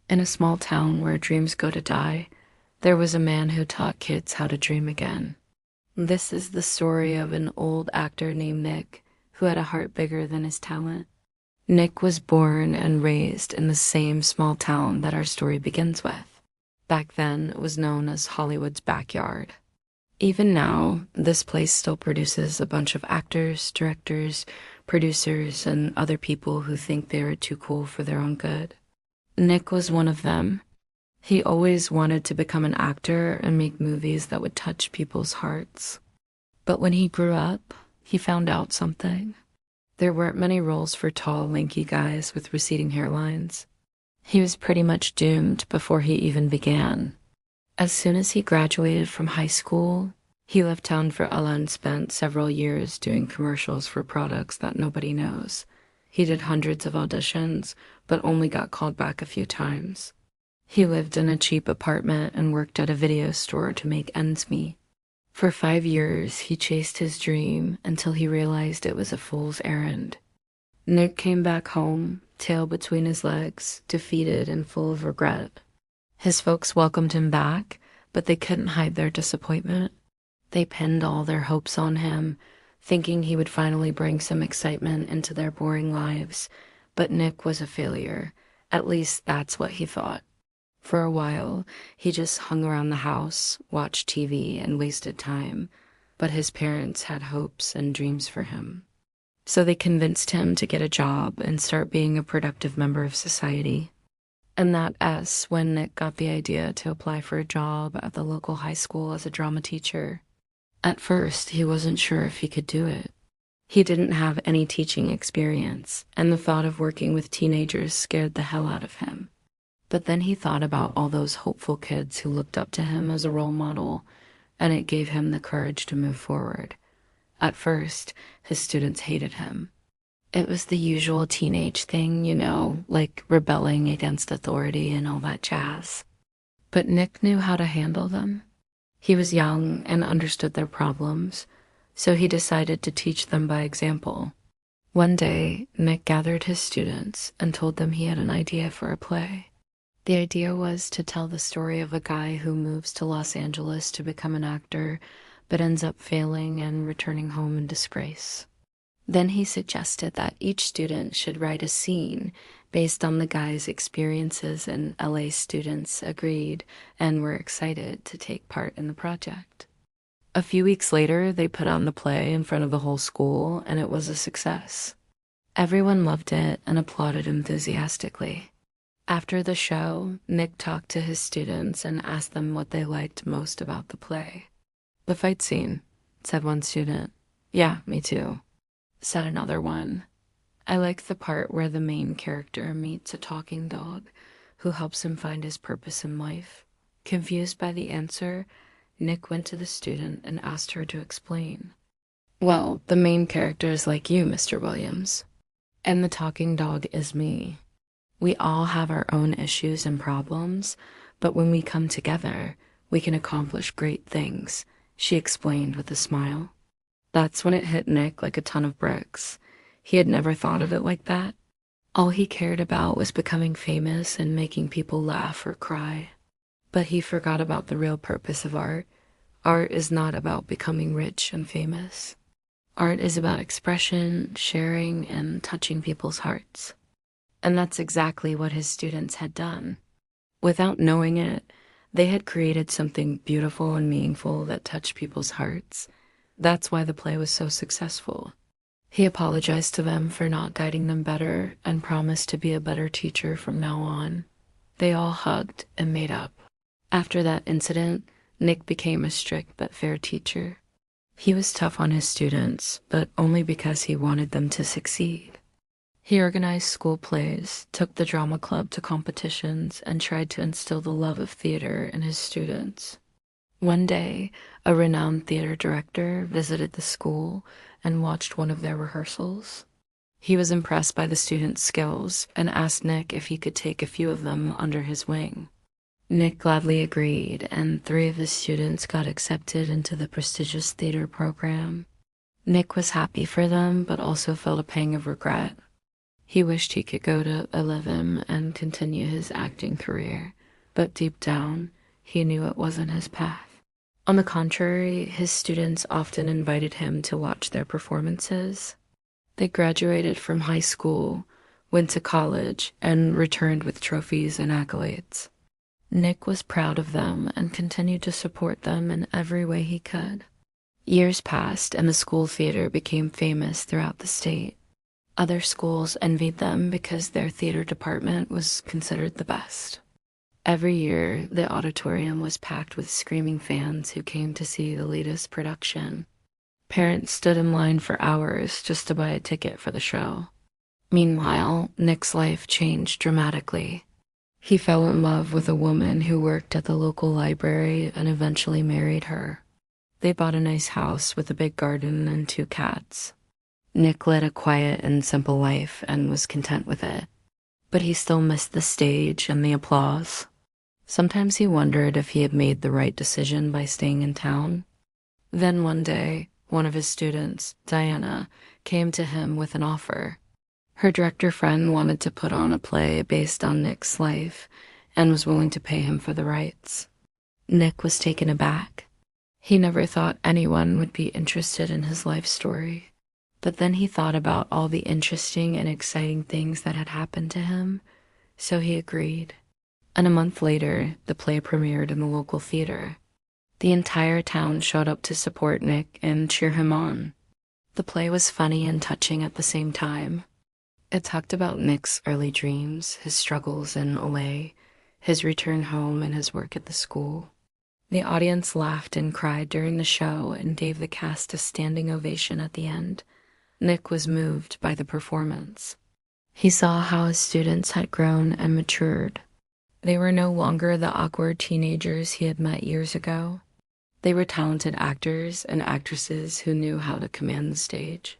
In a small town where dreams go to die, there was a man who taught kids how to dream again. This is the story of an old actor named Nick who had a heart bigger than his talent. Nick was born and raised in the same small town that our story begins with. Back then, it was known as Hollywood's backyard. Even now, this place still produces a bunch of actors, directors, producers, and other people who think they are too cool for their own good. Nick was one of them. He always wanted to become an actor and make movies that would touch people's hearts. But when he grew up, he found out something. There weren't many roles for tall, lanky guys with receding hairlines. He was pretty much doomed before he even began. As soon as he graduated from high school, he left town for Allah and spent several years doing commercials for products that nobody knows. He did hundreds of auditions, but only got called back a few times. He lived in a cheap apartment and worked at a video store to make ends meet. For 5 years, he chased his dream until he realized it was a fool's errand. Nick came back home, tail between his legs, defeated and full of regret. His folks welcomed him back, but they couldn't hide their disappointment. They pinned all their hopes on him, thinking he would finally bring some excitement into their boring lives. But Nick was a failure. At least that's what he thought. For a while, he just hung around the house, watched TV, and wasted time. But his parents had hopes and dreams for him. So they convinced him to get a job and start being a productive member of society. And that's when Nick got the idea to apply for a job at the local high school as a drama teacher. At first, he wasn't sure if he could do it. He didn't have any teaching experience, and the thought of working with teenagers scared the hell out of him. But then he thought about all those hopeful kids who looked up to him as a role model, and it gave him the courage to move forward. At first, his students hated him. It was the usual teenage thing, like rebelling against authority and all that jazz. But Nick knew how to handle them. He was young and understood their problems, so he decided to teach them by example. One day, Nick gathered his students and told them he had an idea for a play. The idea was to tell the story of a guy who moves to Los Angeles to become an actor, but ends up failing and returning home in disgrace. Then he suggested that each student should write a scene based on the guy's experiences, and LA students agreed and were excited to take part in the project. A few weeks later, they put on the play in front of the whole school, and it was a success. Everyone loved it and applauded enthusiastically. After the show, Nick talked to his students and asked them what they liked most about the play. "The fight scene," said one student. "Yeah, me too," said another one. "I like the part where the main character meets a talking dog who helps him find his purpose in life." Confused by the answer, Nick went to the student and asked her to explain. "Well, the main character is like you, Mr. Williams, and the talking dog is me. We all have our own issues and problems, but when we come together, we can accomplish great things," she explained with a smile. That's when it hit Nick like a ton of bricks. He had never thought of it like that. All he cared about was becoming famous and making people laugh or cry. But he forgot about the real purpose of art. Art is not about becoming rich and famous. Art is about expression, sharing, and touching people's hearts. And that's exactly what his students had done. Without knowing it, they had created something beautiful and meaningful that touched people's hearts. That's why the play was so successful. He apologized to them for not guiding them better and promised to be a better teacher from now on. They all hugged and made up. After that incident, Nick became a strict but fair teacher. He was tough on his students, but only because he wanted them to succeed. He organized school plays, took the drama club to competitions, and tried to instill the love of theater in his students. One day, a renowned theater director visited the school and watched one of their rehearsals. He was impressed by the students' skills and asked Nick if he could take a few of them under his wing. Nick gladly agreed, and 3 of his students got accepted into the prestigious theater program. Nick was happy for them, but also felt a pang of regret. He wished he could go to Elevim and continue his acting career, but deep down, he knew it wasn't his path. On the contrary, his students often invited him to watch their performances. They graduated from high school, went to college, and returned with trophies and accolades. Nick was proud of them and continued to support them in every way he could. Years passed and the school theater became famous throughout the state. Other schools envied them because their theater department was considered the best. Every year, the auditorium was packed with screaming fans who came to see the latest production. Parents stood in line for hours just to buy a ticket for the show. Meanwhile, Nick's life changed dramatically. He fell in love with a woman who worked at the local library and eventually married her. They bought a nice house with a big garden and 2 cats. Nick led a quiet and simple life and was content with it. But he still missed the stage and the applause. Sometimes he wondered if he had made the right decision by staying in town. Then one day, one of his students, Diana, came to him with an offer. Her director friend wanted to put on a play based on Nick's life and was willing to pay him for the rights. Nick was taken aback. He never thought anyone would be interested in his life story. But then he thought about all the interesting and exciting things that had happened to him, so he agreed. And a month later, the play premiered in the local theater. The entire town showed up to support Nick and cheer him on. The play was funny and touching at the same time. It talked about Nick's early dreams, his struggles in OA, his return home, and his work at the school. The audience laughed and cried during the show and gave the cast a standing ovation at the end. Nick was moved by the performance. He saw how his students had grown and matured. They were no longer the awkward teenagers he had met years ago. They were talented actors and actresses who knew how to command the stage.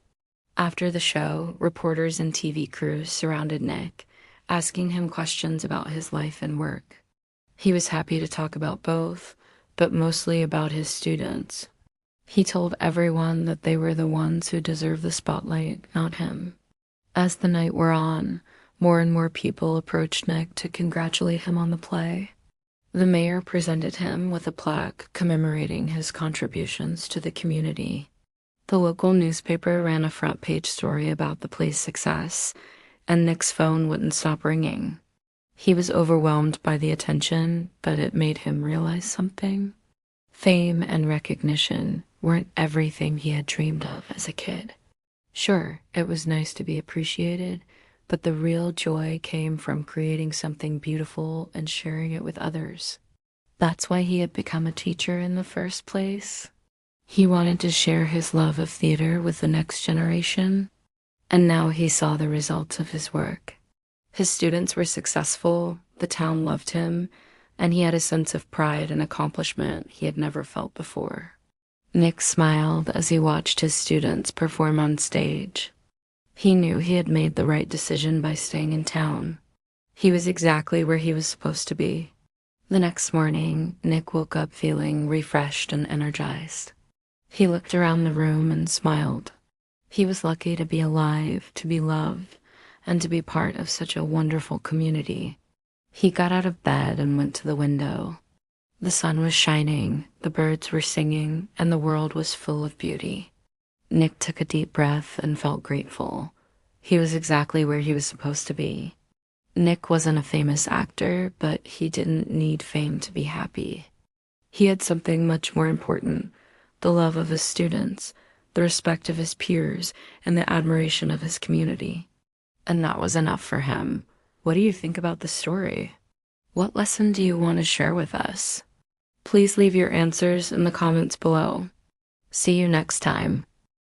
After the show, reporters and TV crews surrounded Nick, asking him questions about his life and work. He was happy to talk about both, but mostly about his students. He told everyone that they were the ones who deserved the spotlight, not him. As the night wore on, more and more people approached Nick to congratulate him on the play. The mayor presented him with a plaque commemorating his contributions to the community. The local newspaper ran a front-page story about the play's success, and Nick's phone wouldn't stop ringing. He was overwhelmed by the attention, but it made him realize something. Fame and recognition weren't everything he had dreamed of as a kid. Sure, it was nice to be appreciated, but the real joy came from creating something beautiful and sharing it with others. That's why he had become a teacher in the first place. He wanted to share his love of theater with the next generation, and now he saw the results of his work. His students were successful, the town loved him, and he had a sense of pride and accomplishment he had never felt before. Nick smiled as he watched his students perform on stage. He knew he had made the right decision by staying in town. He was exactly where he was supposed to be. The next morning, Nick woke up feeling refreshed and energized. He looked around the room and smiled. He was lucky to be alive, to be loved, and to be part of such a wonderful community. He got out of bed and went to the window. The sun was shining, the birds were singing, and the world was full of beauty. Nick took a deep breath and felt grateful. He was exactly where he was supposed to be. Nick wasn't a famous actor, but he didn't need fame to be happy. He had something much more important, the love of his students, the respect of his peers, and the admiration of his community. And that was enough for him. What do you think about the story? What lesson do you want to share with us? Please leave your answers in the comments below. See you next time.